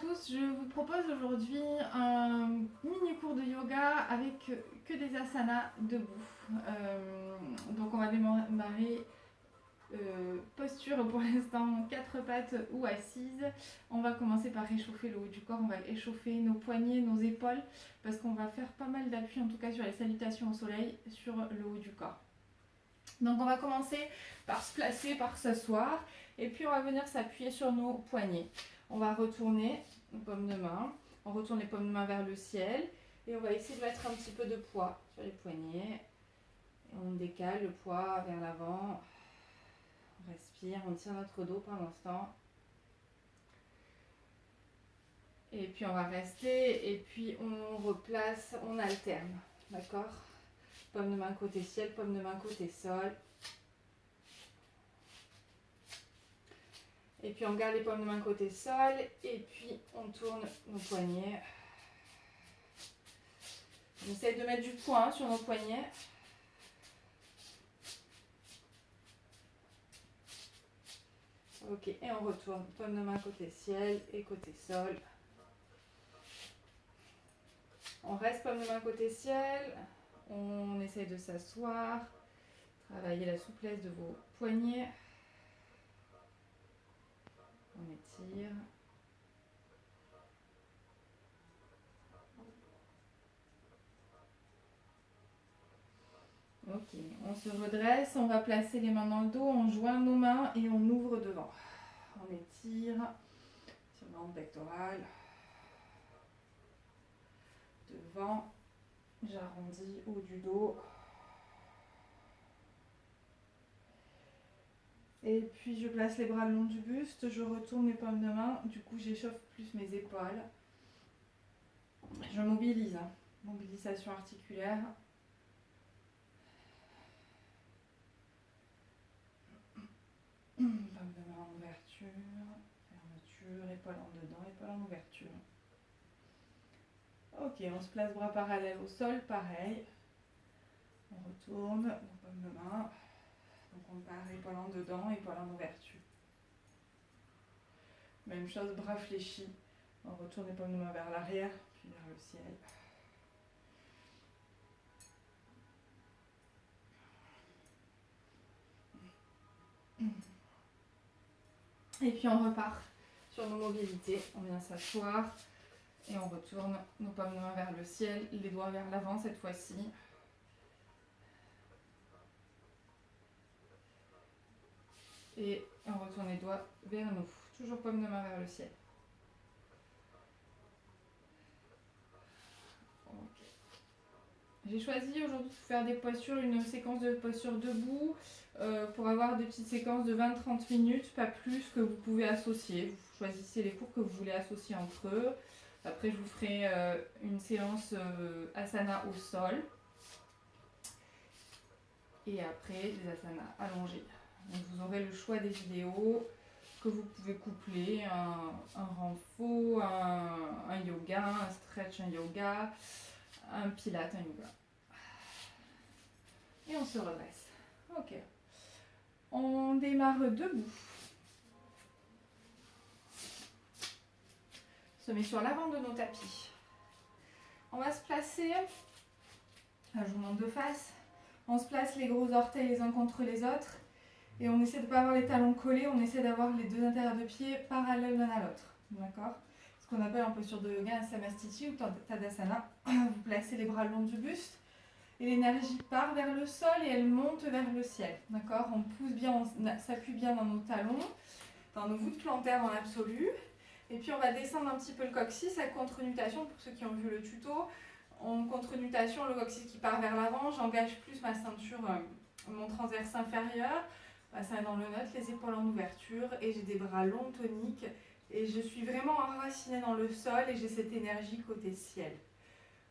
tous, je vous propose aujourd'hui un mini cours de yoga avec que des asanas debout. Donc on va démarrer posture pour l'instant 4 pattes ou assise. On va commencer par réchauffer le haut du corps, on va échauffer nos poignets, nos épaules parce qu'on va faire pas mal d'appui en tout cas sur les salutations au soleil sur le haut du corps. Donc on va commencer par se placer, par s'asseoir et puis on va venir s'appuyer sur nos poignets. On va retourner nos paumes de main, on retourne les paumes de main vers le ciel et on va essayer de mettre un petit peu de poids sur les poignets. Et on décale le poids vers l'avant, on respire, on tire notre dos pour l'instant. Et puis on va rester et puis on replace, on alterne, d'accord ? Paume de main côté ciel, paume de main côté sol. Et puis on garde les paumes de main côté sol et puis on tourne nos poignets. On essaie de mettre du poids sur nos poignets. Ok, et on retourne paume de main côté ciel et côté sol. On reste paume de main côté ciel. On essaie de s'asseoir. Travailler la souplesse de vos poignets. On étire. Ok, on se redresse, on va placer les mains dans le dos, on joint nos mains et on ouvre devant. On étire, tirement pectoral. Devant, j'arrondis haut du dos. Et puis je place les bras le long du buste, je retourne mes paumes de main, du coup j'échauffe plus mes épaules. Je mobilise, mobilisation articulaire. Paume de main en ouverture, fermeture, épaule en dedans, épaule en ouverture. Ok, on se place bras parallèles au sol, pareil. On retourne, nos paumes de main. Donc on part épaule en dedans, épaule en ouverture. Même chose, bras fléchis. On retourne les paumes de main vers l'arrière, puis vers le ciel. Et puis on repart sur nos mobilités. On vient s'asseoir et on retourne nos paumes de main vers le ciel, les doigts vers l'avant cette fois-ci. Et on retourne les doigts vers nous. Toujours paume de main vers le ciel. Okay. J'ai choisi aujourd'hui de faire des postures, une séquence de postures debout pour avoir des petites séquences de 20-30 minutes, pas plus, que vous pouvez associer. Vous choisissez les cours que vous voulez associer entre eux. Après, je vous ferai une séance asana au sol. Et après, des asanas allongés. Donc, vous aurez le choix des vidéos que vous pouvez coupler, un renfo, un yoga, un stretch, un yoga, un pilate, un yoga. Et on se redresse. Ok. On démarre debout. On se met sur l'avant de nos tapis. On va se placer, je vous montre de face, on se place les gros orteils les uns contre les autres et on essaie de ne pas avoir les talons collés, on essaie d'avoir les deux intérieurs de pieds parallèles l'un à l'autre. D'accord ? Ce qu'on appelle en posture de yoga un samastiti ou tadasana. Vous placez les bras le long du buste et l'énergie part vers le sol et elle monte vers le ciel. D'accord ? On pousse bien, on s'appuie bien dans nos talons, dans nos voûtes plantaires en absolu. Et puis on va descendre un petit peu le coccyx à contre-nutation pour ceux qui ont vu le tuto. En contre-nutation, le coccyx qui part vers l'avant, j'engage plus ma ceinture, mon transverse inférieur, bassin dans le neutre, les épaules en ouverture et j'ai des bras longs toniques et je suis vraiment enracinée dans le sol et j'ai cette énergie côté ciel.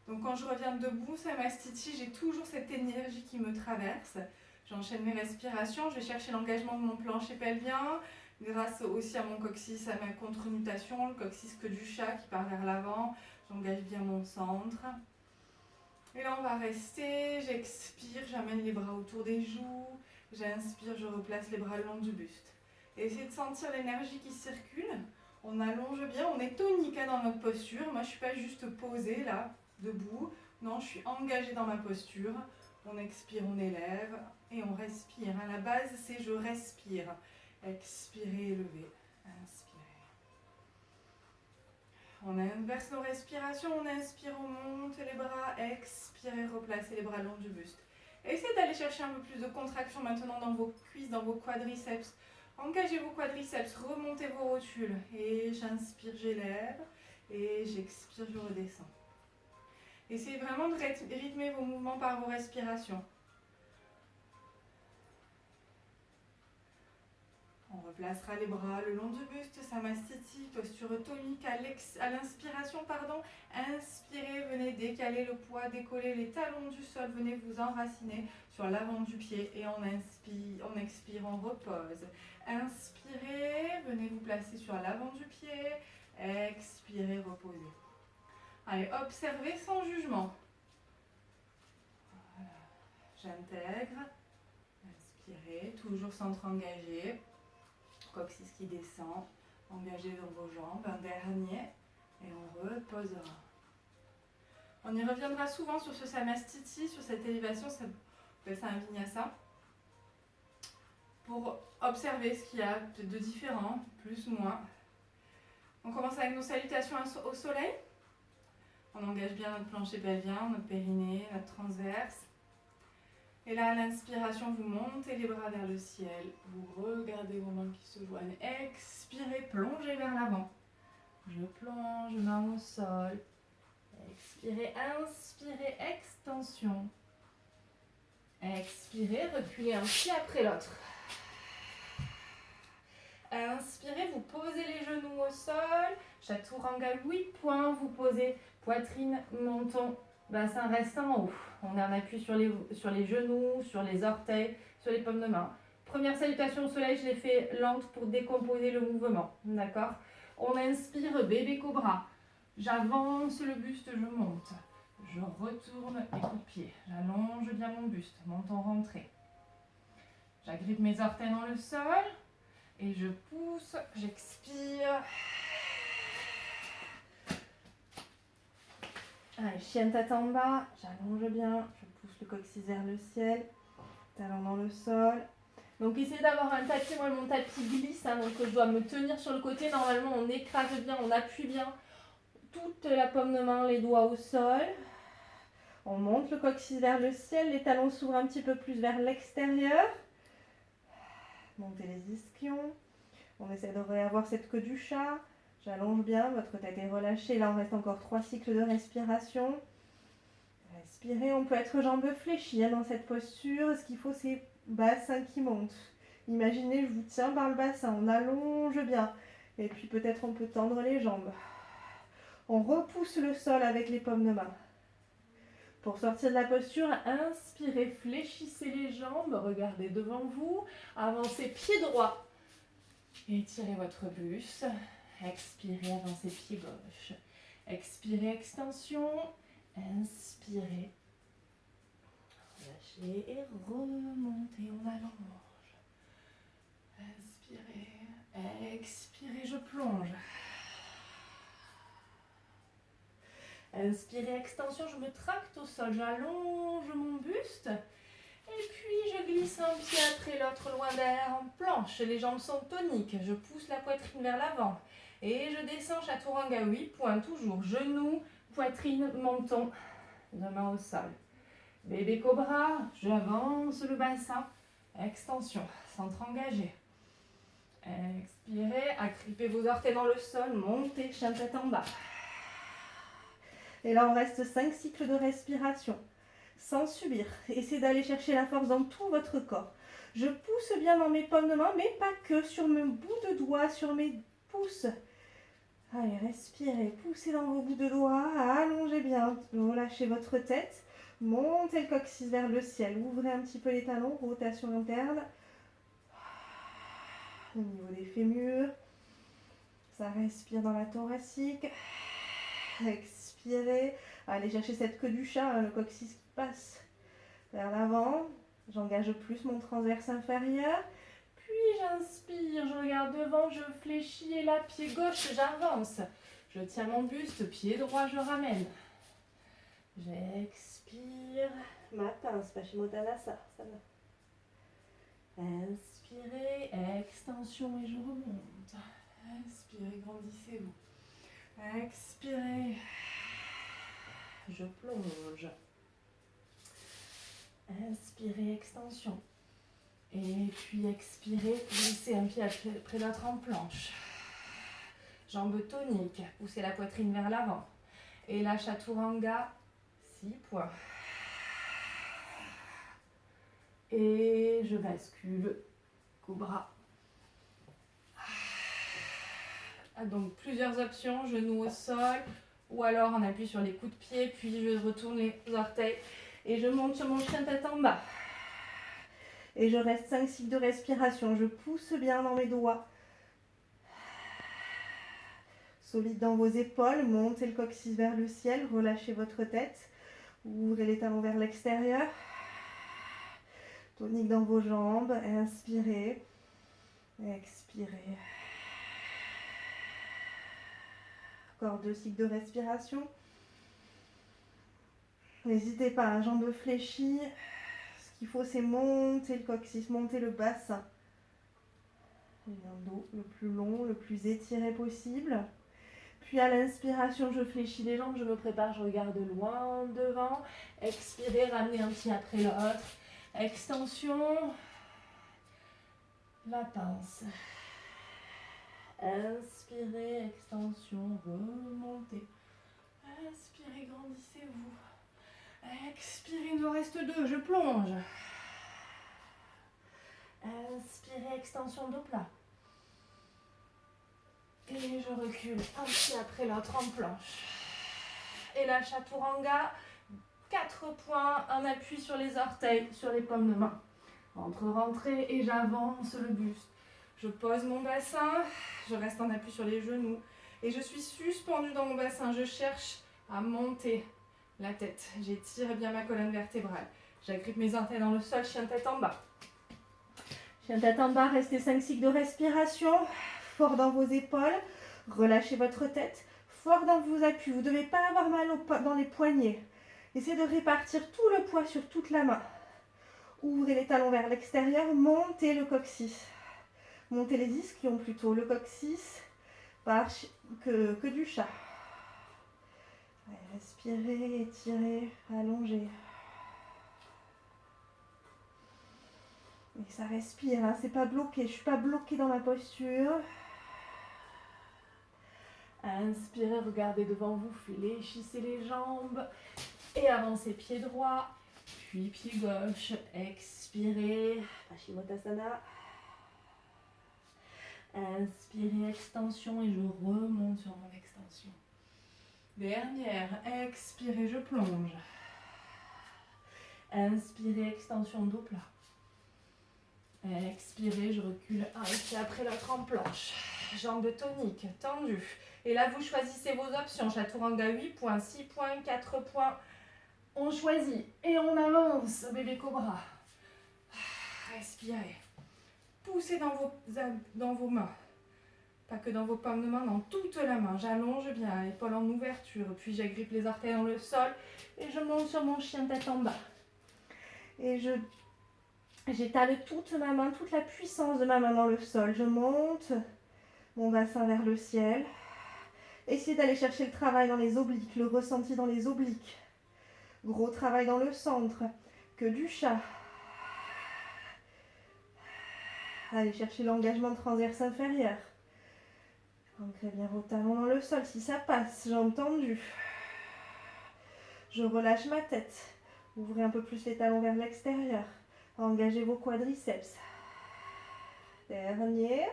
Donc quand je reviens debout, samastiti, j'ai toujours cette énergie qui me traverse. J'enchaîne mes respirations, je vais chercher l'engagement de mon plancher pelvien, grâce aussi à mon coccyx, à ma contre-nutation, le coccyx que du chat qui part vers l'avant, j'engage bien mon centre. Et là on va rester, j'expire, j'amène les bras autour des joues, j'inspire, je replace les bras le long du buste. Et essayez de sentir l'énergie qui circule. On allonge bien, on est tonique hein, dans notre posture. Moi, je ne suis pas juste posée là, debout. Non, je suis engagée dans ma posture. On expire, on élève et on respire. À la base, c'est je respire. Expirez, élevez. Inspirez. On inverse nos respirations. On inspire, on monte les bras. Expirez, replacez les bras le long du buste. Essayez d'aller chercher un peu plus de contraction maintenant dans vos cuisses, dans vos quadriceps. Engagez vos quadriceps, remontez vos rotules. Et j'inspire, j'élève. Et j'expire, je redescends. Essayez vraiment de rythmer vos mouvements par vos respirations. On replacera les bras le long du buste, Samastiti, posture tonique à l'inspiration, pardon. Inspirez, venez décaler le poids, décoller les talons du sol, venez vous enraciner sur l'avant du pied et on inspire, on expire, on repose. Inspirez, venez vous placer sur l'avant du pied, expirez, reposez. Allez, observez sans jugement. Voilà. J'intègre, inspirez, toujours centre engagé. Coccyx qui descend, engagez dans vos jambes, un dernier, et on reposera. On y reviendra souvent sur ce samastiti, sur cette élévation, ça appelle ça un vinyasa, pour observer ce qu'il y a de différent, plus ou moins. On commence avec nos salutations au soleil. On engage bien notre plancher pelvien, notre périnée, notre transverse. Et là, à l'inspiration, vous montez les bras vers le ciel. Vous regardez vos mains qui se joignent. Expirez, plongez vers l'avant. Je plonge, main au sol. Expirez, inspirez, extension. Expirez, reculez un pied après l'autre. Inspirez, vous posez les genoux au sol. Chaturanga 8 points. Vous posez poitrine, menton, bassin reste en haut. On a un appui sur les genoux, sur les orteils, sur les paumes de main. Première salutation au soleil, je l'ai fait lente pour décomposer le mouvement. D'accord? On inspire, bébé cobra. J'avance le buste, je monte. Je retourne les coups de pied. J'allonge bien mon buste, menton rentré. J'agrippe mes orteils dans le sol et je pousse, j'expire. Allez, chien tête en bas, j'allonge bien, je pousse le coccyx vers le ciel, talon dans le sol. Donc essayez d'avoir un tapis, moi mon tapis glisse, hein, donc je dois me tenir sur le côté. Normalement on écrase bien, on appuie bien toute la paume de main, les doigts au sol. On monte le coccyx vers le ciel, les talons s'ouvrent un petit peu plus vers l'extérieur. Montez les ischions. On essaie de réavoir cette queue du chat. J'allonge bien, votre tête est relâchée. Là, on reste encore 3 cycles de respiration. Respirez, on peut être jambes fléchies dans cette posture. Ce qu'il faut, c'est bassin qui monte. Imaginez, je vous tiens par le bassin, on allonge bien. Et puis peut-être on peut tendre les jambes. On repousse le sol avec les paumes de main. Pour sortir de la posture, inspirez, fléchissez les jambes, regardez devant vous, avancez pied droit. Étirez votre buste. Expirez, avancez pied gauche. Expirez, extension. Inspirez. Relâchez et remontez, on allonge. Inspirez, expirez, je plonge. Inspirez, extension, je me tracte au sol, j'allonge mon buste. Et puis je glisse un pied après l'autre loin derrière en planche. Les jambes sont toniques, je pousse la poitrine vers l'avant. Et je descends Chaturanga 8 points, toujours genoux, poitrine, menton, deux mains au sol. Bébé cobra, j'avance le bassin, extension, centre engagé. Expirez, agrippez vos orteils dans le sol, montez, chien tête en bas. Et là on reste 5 cycles de respiration, sans subir. Essayez d'aller chercher la force dans tout votre corps. Je pousse bien dans mes paumes de main, mais pas que, sur mes bouts de doigts, sur mes pouces. Allez, respirez, poussez dans vos bouts de doigts, allongez bien, relâchez votre tête, montez le coccyx vers le ciel, ouvrez un petit peu les talons, rotation interne, au niveau des fémurs, ça respire dans la thoracique, expirez, allez chercher cette queue du chat, le coccyx qui passe vers l'avant, j'engage plus mon transverse inférieur, puis Puis j'inspire, je regarde devant, je fléchis et là, pied gauche, j'avance. Je tiens mon buste, pied droit, je ramène. J'expire. Ma pince, Paschimottanasana. Inspirez, extension et je remonte. Inspirez, grandissez-vous. Expirez. Je plonge. Inspirez, extension. Et puis expirez, glissez un pied après l'autre en planche. Jambes toniques, poussez la poitrine vers l'avant. Et la chaturanga, 6 points. Et je bascule, cobra. Donc plusieurs options, genoux au sol, ou alors on appuie sur les coups de pied, puis je retourne les orteils et je monte sur mon chien tête en bas. Et je reste 5 cycles de respiration, je pousse bien dans mes doigts. Solide dans vos épaules, montez le coccyx vers le ciel, relâchez votre tête, ouvrez les talons vers l'extérieur. Tonique dans vos jambes, inspirez, expirez. Encore 2 cycles de respiration. N'hésitez pas, jambes fléchies. Ce qu'il faut, c'est monter le coccyx, monter le bassin. Et un dos le plus long, le plus étiré possible. Puis à l'inspiration, je fléchis les jambes, je me prépare, je regarde loin devant. Expirez, ramenez un pied après l'autre. Extension. La pince. Inspirez, extension, remontez. Inspirez, grandissez-vous. Expirez, il nous reste 2, je plonge. Inspirez, extension, dos plat. Et je recule un pied après l'autre en planche. Et la chaturanga, 4 points, un appui sur les orteils, sur les paumes de main. Rentrez et j'avance le buste. Je pose mon bassin, je reste en appui sur les genoux et je suis suspendue dans mon bassin. Je cherche à monter la tête. J'étire bien ma colonne vertébrale. J'agrippe mes orteils dans le sol, chien tête en bas. Chien tête en bas, restez 5 cycles de respiration. Fort dans vos épaules, relâchez votre tête. Fort dans vos appuis, vous ne devez pas avoir mal dans les poignets. Essayez de répartir tout le poids sur toute la main. Ouvrez les talons vers l'extérieur, montez le coccyx. Montez les ischions plutôt, le coccyx, que du chat. Respirez, étirez, allongez. Et ça respire, hein, c'est pas bloqué, je ne suis pas bloquée dans ma posture. Inspirez, regardez devant vous, fléchissez les jambes et avancez pied droit, puis pied gauche. Expirez, Paschimottanasana. Inspirez, extension et je remonte sur mon extension. Dernière, expirez, je plonge. Inspirez, extension, dos plat. Expirez, je recule un pied après l'autre en planche. Jambes toniques, tendues. Et là, vous choisissez vos options. Chaturanga 8 points, 6 points, 4 points. On choisit et on avance, bébé cobra. Respirez. Poussez dans vos mains. Pas que dans vos paumes de main, dans toute la main. J'allonge bien, épaules en ouverture. Puis j'agrippe les orteils dans le sol et je monte sur mon chien tête en bas. Et j'étale toute ma main, toute la puissance de ma main dans le sol. Je monte mon bassin vers le ciel. Essayez d'aller chercher le travail dans les obliques, le ressenti dans les obliques. Gros travail dans le centre, que du chat. Allez chercher l'engagement transverse inférieur. Ancrez bien vos talons dans le sol si ça passe, jambes tendues. Je relâche ma tête. Ouvrez un peu plus les talons vers l'extérieur. Engagez vos quadriceps. Dernier.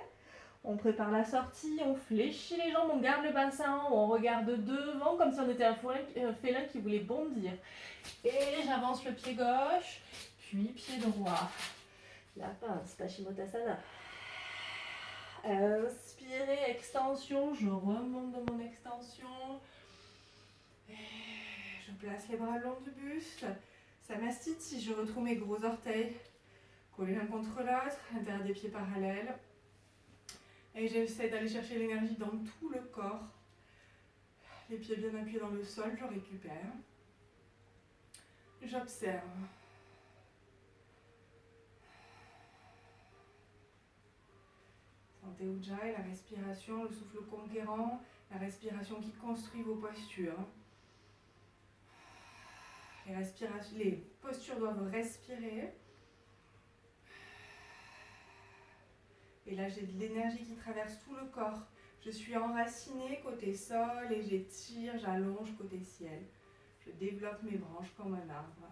On prépare la sortie, on fléchit les jambes, on garde le bassin en haut, on regarde devant comme si on était un félin qui voulait bondir. Et j'avance le pied gauche, puis pied droit. La pince, Paschimottanasana. Inspirez, extension, je remonte de mon extension. Et je place les bras le long du buste. Ça mastite si je retrouve mes gros orteils. Collez l'un contre l'autre, l'intérieur des pieds parallèles. Et j'essaie d'aller chercher l'énergie dans tout le corps. Les pieds bien appuyés dans le sol, je récupère. J'observe. Sentez Ujjayi, la respiration, le souffle conquérant, la respiration qui construit vos postures. Les postures doivent respirer. Et là, j'ai de l'énergie qui traverse tout le corps. Je suis enracinée côté sol et j'étire, j'allonge côté ciel. Je développe mes branches comme un arbre.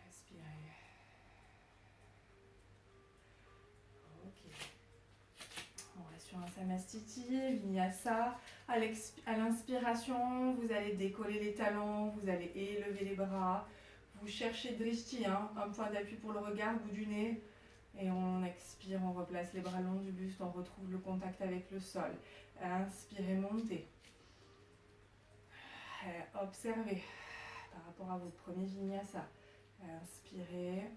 Respirez. Ok. On reste sur un Samastiti, Vinyasa. À l'inspiration, vous allez décoller les talons, vous allez élever les bras. Vous cherchez Drishti, un point d'appui pour le regard, bout du nez. Et on expire, on replace les bras longs du buste, on retrouve le contact avec le sol. Inspirez, montez. Observez par rapport à votre premier vinyasa. Inspirez.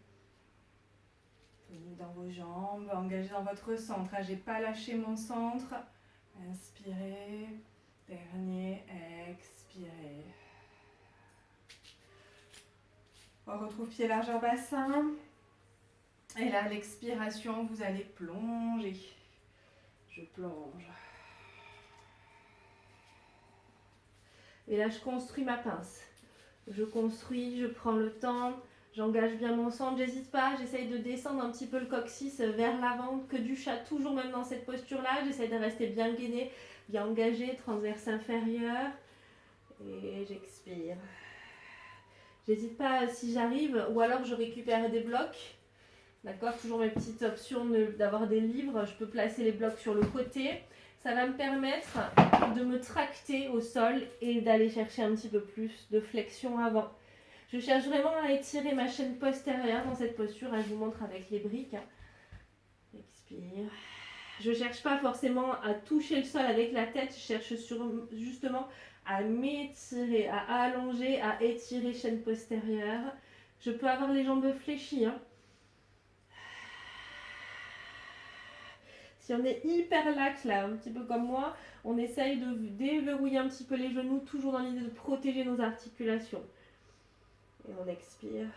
Tenez dans vos jambes, engagez dans votre centre. J'ai pas lâché mon centre. Inspirez. Dernier, expirez. On retrouve pied largeur bassin. Et là, à l'expiration, vous allez plonger. Je plonge. Et là, je construis ma pince. Je construis, je prends le temps, j'engage bien mon centre. J'hésite pas, j'essaye de descendre un petit peu le coccyx vers l'avant, que du chat, toujours même dans cette posture-là. J'essaye de rester bien gainé, bien engagé, transverse inférieur. Et j'expire. J'hésite pas si j'arrive, ou alors je récupère des blocs. D'accord, toujours mes petites options d'avoir des livres. Je peux placer les blocs sur le côté. Ça va me permettre de me tracter au sol et d'aller chercher un petit peu plus de flexion avant. Je cherche vraiment à étirer ma chaîne postérieure dans cette posture. Je vous montre avec les briques. Expire. Je ne cherche pas forcément à toucher le sol avec la tête. Je cherche justement à m'étirer, à allonger, à étirer chaîne postérieure. Je peux avoir les jambes fléchies. Si on est hyper lax là, un petit peu comme moi, on essaye de déverrouiller un petit peu les genoux, toujours dans l'idée de protéger nos articulations. Et on expire.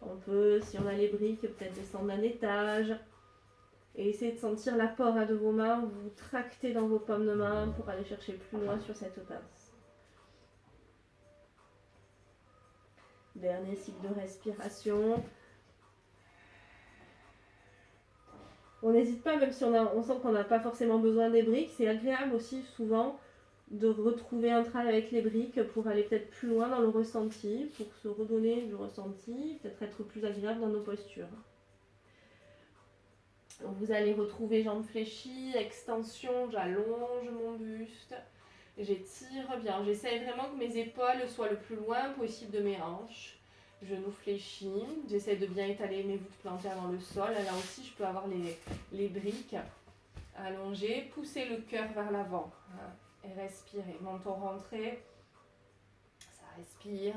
On peut, si on a les briques, peut-être descendre d'un étage. Et essayer de sentir l'apport de vos mains, vous tractez dans vos paumes de main pour aller chercher plus loin sur cette pince. Dernier cycle de respiration. On n'hésite pas, même si on sent qu'on n'a pas forcément besoin des briques, c'est agréable aussi souvent de retrouver un travail avec les briques pour aller peut-être plus loin dans le ressenti, pour se redonner du ressenti, peut-être être plus agréable dans nos postures. Donc vous allez retrouver jambes fléchies, extension, j'allonge mon buste, j'étire bien, j'essaye vraiment que mes épaules soient le plus loin possible de mes hanches. Genoux fléchis, j'essaie de bien étaler mes voûtes plantaires dans le sol. Là aussi, je peux avoir les briques allongées, pousser le cœur vers l'avant et respirer. Menton rentré, ça respire.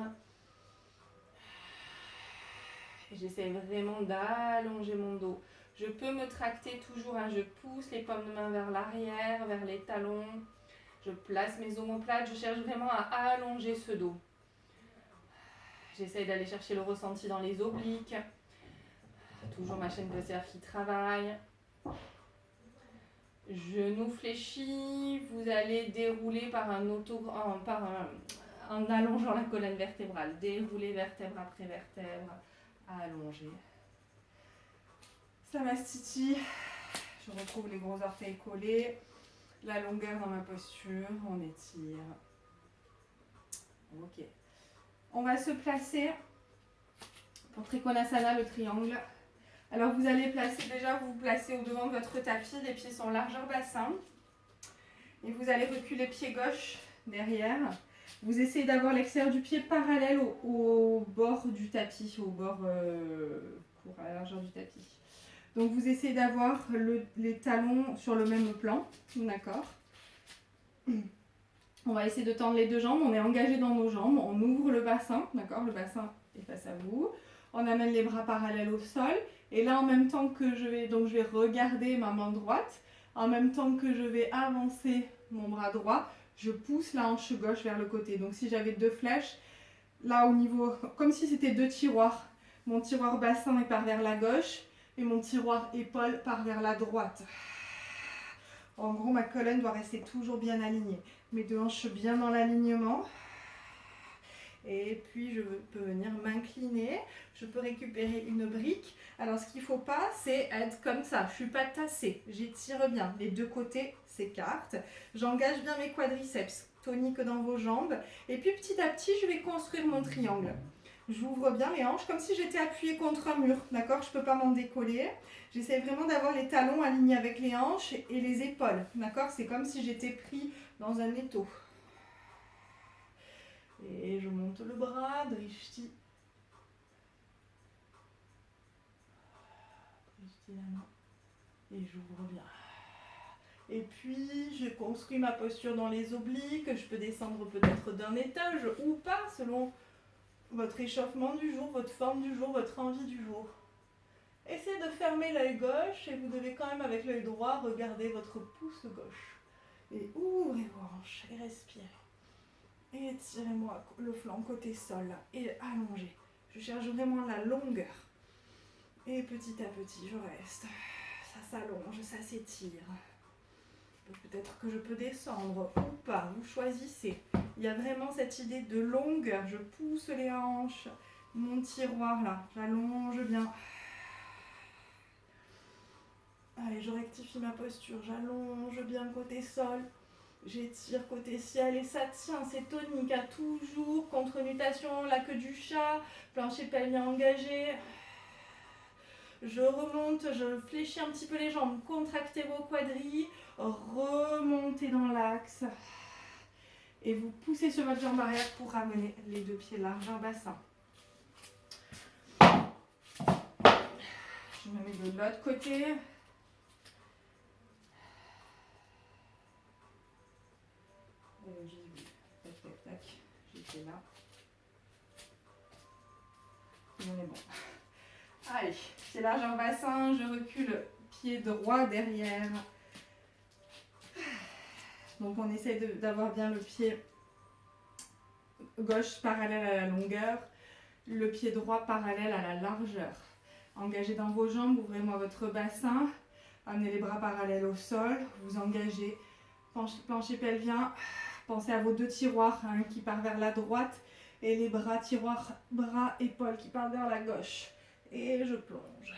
Et j'essaie vraiment d'allonger mon dos. Je peux me tracter toujours, je pousse les paumes de main vers l'arrière, vers les talons. Je place mes omoplates, je cherche vraiment à allonger ce dos. J'essaye d'aller chercher le ressenti dans les obliques. Toujours ma chaîne postérieure qui travaille. Genoux fléchis. Vous allez dérouler en allongeant la colonne vertébrale. Dérouler vertèbre après vertèbre. Allonger. Samastiti. Je retrouve les gros orteils collés. La longueur dans ma posture. On étire. Ok. On va se placer pour Trikonasana, le triangle. Alors vous allez vous placez au devant de votre tapis, les pieds sont largeur bassin. Et vous allez reculer pied gauche derrière. Vous essayez d'avoir l'extérieur du pied parallèle au bord du tapis, pour la largeur du tapis. Donc vous essayez d'avoir les talons sur le même plan, d'accord ? On va essayer de tendre les deux jambes, on est engagé dans nos jambes, on ouvre le bassin, d'accord? Le bassin est face à vous. On amène les bras parallèles au sol. Et là, en même temps que je vais regarder ma main droite, en même temps que je vais avancer mon bras droit, je pousse la hanche gauche vers le côté. Donc si j'avais deux flèches, là au niveau, comme si c'était deux tiroirs. Mon tiroir bassin il part vers la gauche et mon tiroir épaule part vers la droite. En gros, ma colonne doit rester toujours bien alignée. Mes deux hanches bien dans l'alignement. Et puis je peux venir m'incliner, je peux récupérer une brique. Alors ce qu'il ne faut pas, c'est être comme ça, je ne suis pas tassée, j'étire bien, les deux côtés s'écartent, j'engage bien mes quadriceps, tonique dans vos jambes. Et puis petit à petit, je vais construire mon triangle. J'ouvre bien les hanches comme si j'étais appuyée contre un mur, d'accord? Je ne peux pas m'en décoller. J'essaie vraiment d'avoir les talons alignés avec les hanches et les épaules, d'accord? C'est comme si j'étais pris dans un étau. Et je monte le bras, drishti. Drishti la main. Et j'ouvre bien. Et puis, je construis ma posture dans les obliques. Je peux descendre peut-être d'un étage ou pas, selon votre échauffement du jour, votre forme du jour, votre envie du jour. Essayez de fermer l'œil gauche et vous devez quand même, avec l'œil droit, regarder votre pouce gauche. Et ouvrez vos hanches et respirez. Et étirez-moi le flanc côté sol là, et allongez. Je cherche vraiment la longueur. Et petit à petit, je reste. Ça s'allonge, ça s'étire. Peut-être que je peux descendre ou pas, vous choisissez. Il y a vraiment cette idée de longueur. Je pousse les hanches, mon tiroir là, j'allonge bien. Allez, je rectifie ma posture, j'allonge bien côté sol. J'étire côté ciel et ça tient, c'est tonique, à toujours, contre-nutation, la queue du chat, plancher pelvien engagé. Je remonte, je fléchis un petit peu les jambes, contractez vos quadris, remontez dans l'axe. Et vous poussez sur votre jambe arrière pour ramener les deux pieds largeur bassin. Je me mets de l'autre côté. Tac, tac, tac. J'étais là. Et on est bon. Allez, pied largeur bassin, je recule pied droit derrière. Donc on essaie d'avoir bien le pied gauche parallèle à la longueur, le pied droit parallèle à la largeur. Engagez dans vos jambes, ouvrez-moi votre bassin, amenez les bras parallèles au sol, vous engagez, plancher pelvien, pensez à vos deux tiroirs, un qui part vers la droite et les bras, tiroirs, bras, épaules qui partent vers la gauche. Et je plonge.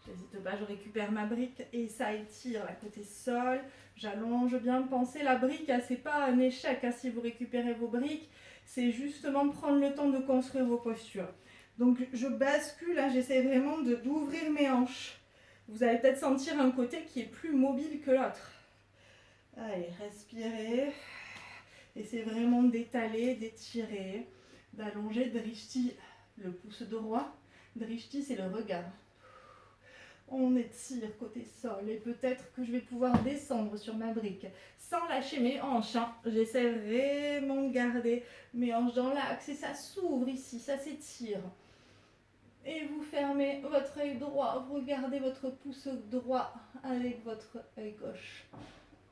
J'hésite pas, je récupère ma brique et ça étire la côté sol. J'allonge bien, pensez la brique, c'est pas un échec si vous récupérez vos briques, c'est justement prendre le temps de construire vos postures. Donc je bascule, j'essaie vraiment d'ouvrir mes hanches. Vous allez peut-être sentir un côté qui est plus mobile que l'autre. Allez, respirez. Essayez vraiment d'étaler, d'étirer, d'allonger, drishti, le pouce droit. Drishti, c'est le regard. On étire côté sol et peut-être que je vais pouvoir descendre sur ma brique sans lâcher mes hanches. J'essaie vraiment de garder mes hanches dans l'axe et ça s'ouvre ici, ça s'étire. Et vous fermez votre œil droit, vous regardez votre pouce droit avec votre œil gauche.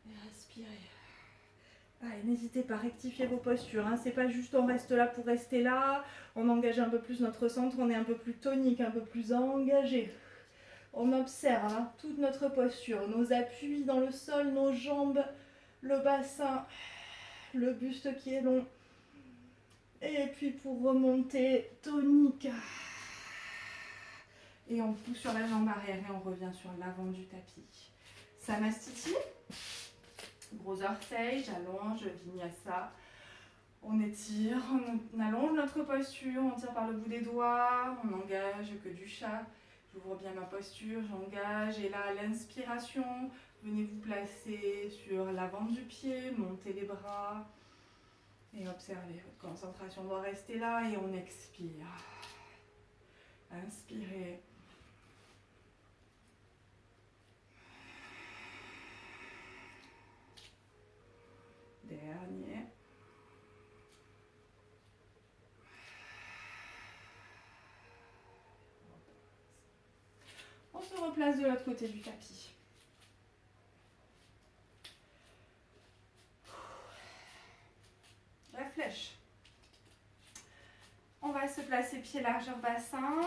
Et respirez. Allez, n'hésitez pas à rectifier vos postures. C'est pas juste on reste là pour rester là. On engage un peu plus notre centre, on est un peu plus tonique, un peu plus engagé. On observe toute notre posture, nos appuis dans le sol, nos jambes, le bassin, le buste qui est long. Et puis pour remonter, tonique. Et on pousse sur la jambe arrière et on revient sur l'avant du tapis. Samastiti. Gros orteil, j'allonge, vinyasa. On étire, on allonge notre posture, on tire par le bout des doigts, on engage que du chat. J'ouvre bien ma posture, j'engage et là à l'inspiration, venez vous placer sur l'avant du pied, montez les bras et observez, votre concentration doit rester là et on expire. Inspirez. replace de l'autre côté du tapis. La flèche. On va se placer pied largeur bassin.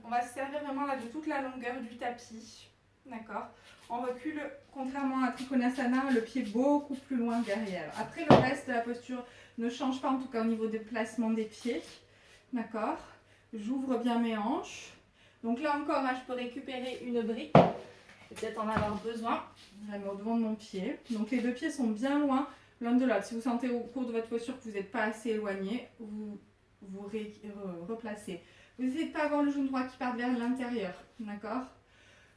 On va se servir vraiment là de toute la longueur du tapis. D'accord? On recule, contrairement à Trikonasana, le pied beaucoup plus loin derrière. Après, le reste de la posture ne change pas, en tout cas au niveau des placements des pieds. D'accord? J'ouvre bien mes hanches. Donc là encore, hein, je peux récupérer une brique. Peut-être en avoir besoin. Je la mets au devant de mon pied. Donc les deux pieds sont bien loin l'un de l'autre. Si vous sentez au cours de votre posture que vous n'êtes pas assez éloigné, vous replacez. Vous n'essayez de pas avoir le genou droit qui part vers l'intérieur. D'accord?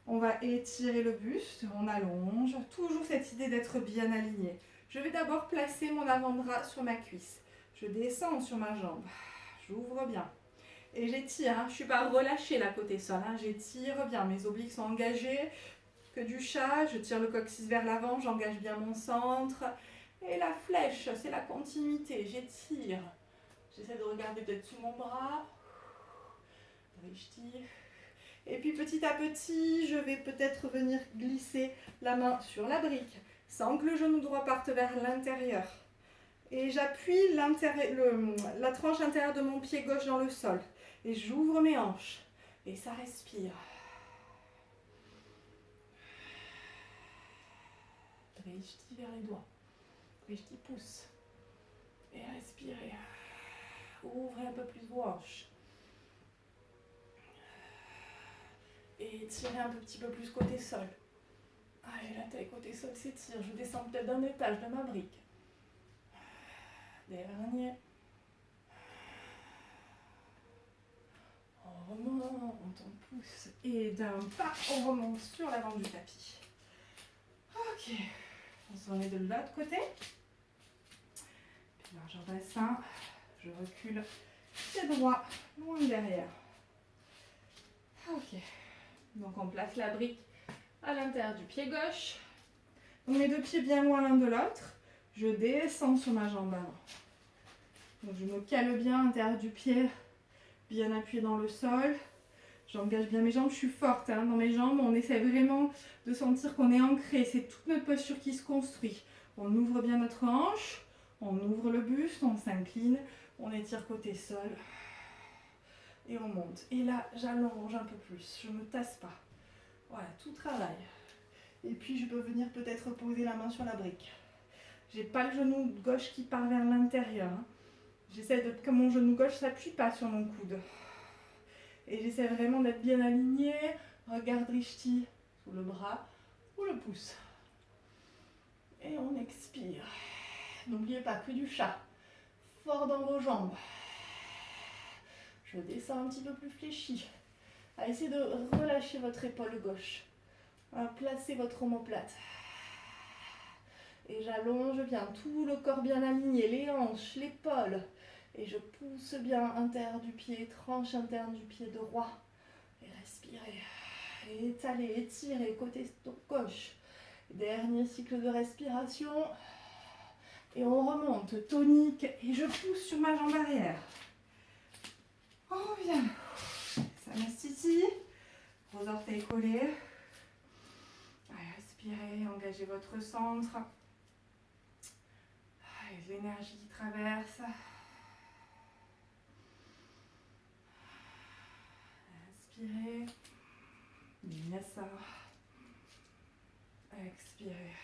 On va étirer le buste, on allonge. Toujours cette idée d'être bien aligné. Je vais d'abord placer mon avant-bras sur ma cuisse. Je descends sur ma jambe. J'ouvre bien. Et j'étire. Hein. Je ne suis pas relâchée là côté sol. Hein. J'étire bien. Mes obliques sont engagés. Que du chat. Je tire le coccyx vers l'avant. J'engage bien mon centre. Et la flèche, c'est la continuité. J'étire. J'essaie de regarder peut-être sous mon bras. Et puis petit à petit, je vais peut-être venir glisser la main sur la brique sans que le genou droit parte vers l'intérieur. Et j'appuie la tranche intérieure de mon pied gauche dans le sol. Et j'ouvre mes hanches. Et ça respire. Drishti vers les doigts. Drishti pousse. Et respirez. Ouvrez un peu plus vos hanches. Et tirez un petit peu plus côté sol. Allez, la taille côté sol s'étire. Je descends peut-être d'un étage de ma brique. Dernier. On remonte, on pousse. Et d'un pas, on remonte sur l'avant du tapis. Ok. On se remet de l'autre côté. Puis largeur bassin. Je recule. Pied droit, loin derrière. Ok. Donc on place la brique à l'intérieur du pied gauche. Donc mes deux pieds bien loin l'un de l'autre. Je descends sur ma jambe avant. Donc je me cale bien à l'intérieur du pied, bien appuyé dans le sol. J'engage bien mes jambes, je suis forte hein, dans mes jambes. On essaie vraiment de sentir qu'on est ancré. C'est toute notre posture qui se construit. On ouvre bien notre hanche, on ouvre le buste, on s'incline, on étire côté sol. Et on monte. Et là, j'allonge un peu plus. Je ne me tasse pas. Voilà, tout travail. Et puis, je peux venir peut-être poser la main sur la brique. J'ai pas le genou gauche qui part vers l'intérieur. Hein. J'essaie que mon genou gauche ne s'appuie pas sur mon coude. Et j'essaie vraiment d'être bien alignée. Regarde Drishti sous le bras ou le pouce. Et on expire. N'oubliez pas que du chat. Fort dans vos jambes. Je descends un petit peu plus fléchi. Essayez de relâcher votre épaule gauche. Placez votre omoplate. Et j'allonge bien tout le corps bien aligné, les hanches, l'épaule. Et je pousse bien intérieur du pied, tranche interne du pied droit. Et respirez. Et étalez, étirez côté gauche. Dernier cycle de respiration. Et on remonte, tonique. Et je pousse sur ma jambe arrière. On revient. Samastiti. Vos orteils collés. Allez, respirez, engagez votre centre. Allez, l'énergie qui traverse. Inspirez. Vinyasa. Expirez.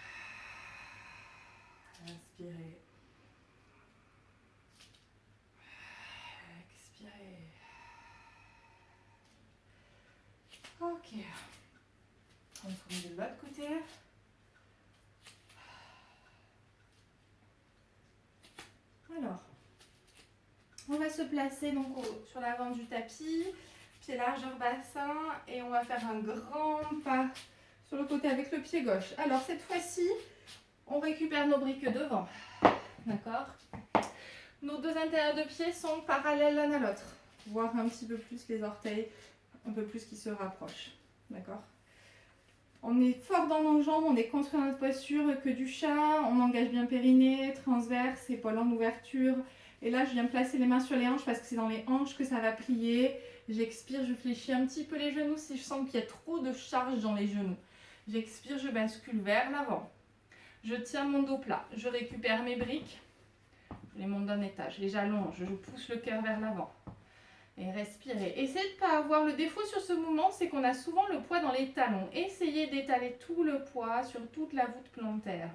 Inspirez. Expirez. Ok. On se remet de l'autre côté. Alors, on va se placer donc sur l'avant du tapis, pied largeur bassin, et on va faire un grand pas sur le côté avec le pied gauche. Alors cette fois-ci, on récupère nos briques devant, d'accord? Nos deux intérieurs de pied sont parallèles l'un à l'autre, voire un petit peu plus les orteils, un peu plus qui se rapprochent, d'accord? On est fort dans nos jambes, on est construit dans notre posture que du chat, on engage bien périnée, transverse, épaule en ouverture. Et là, je viens placer les mains sur les hanches parce que c'est dans les hanches que ça va plier. J'expire, je fléchis un petit peu les genoux si je sens qu'il y a trop de charge dans les genoux. J'expire, je bascule vers l'avant. Je tiens mon dos plat, je récupère mes briques, je les monte d'un étage, les j'allonge, je pousse le cœur vers l'avant. Et respirez. Essayez de ne pas avoir le défaut sur ce mouvement, c'est qu'on a souvent le poids dans les talons. Essayez d'étaler tout le poids sur toute la voûte plantaire.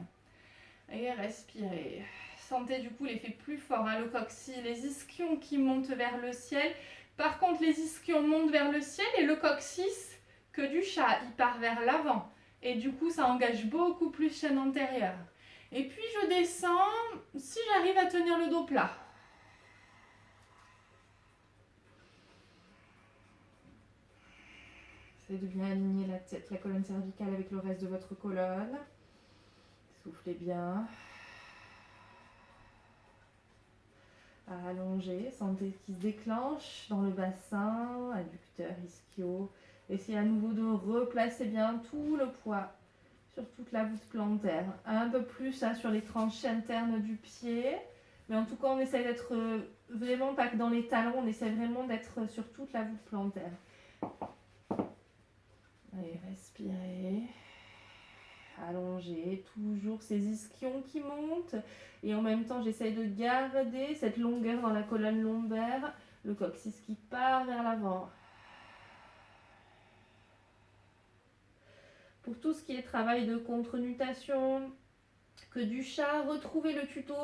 Et respirez. Sentez du coup l'effet plus fort, hein, le coccyx, les ischions qui montent vers le ciel. Par contre, les ischions montent vers le ciel et le coccyx, que du chat, il part vers l'avant. Et du coup, ça engage beaucoup plus chaîne antérieure. Et puis, je descends si j'arrive à tenir le dos plat. Essayez de bien aligner la tête, la colonne cervicale avec le reste de votre colonne. Soufflez bien. Allongez, sentez ce qui se déclenche dans le bassin, adducteur, ischio. Essayez à nouveau de replacer bien tout le poids sur toute la voûte plantaire. Un peu plus hein, sur les tranchées internes du pied. Mais en tout cas, on essaie d'être vraiment pas que dans les talons, on essaie vraiment d'être sur toute la voûte plantaire. Allez, respirez. Allongez, toujours ces ischions qui montent. Et en même temps, j'essaye de garder cette longueur dans la colonne lombaire. Le coccyx qui part vers l'avant. Pour tout ce qui est travail de contre-nutation, que du chat, retrouvez le tuto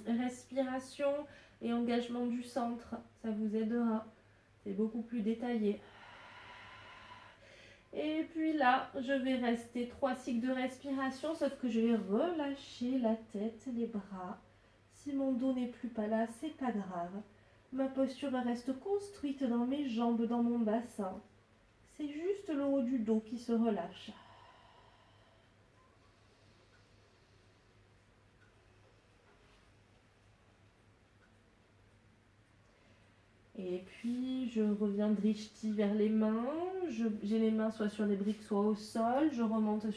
respiration et engagement du centre. Ça vous aidera. C'est beaucoup plus détaillé. Et puis là, je vais rester 3 cycles de respiration, sauf que je vais relâcher la tête, les bras. Si mon dos n'est plus pas là, c'est pas grave. Ma posture reste construite dans mes jambes, dans mon bassin. C'est juste le haut du dos qui se relâche. Et puis, je reviens drishti vers les mains. J'ai les mains soit sur les briques, soit au sol. Je remonte sur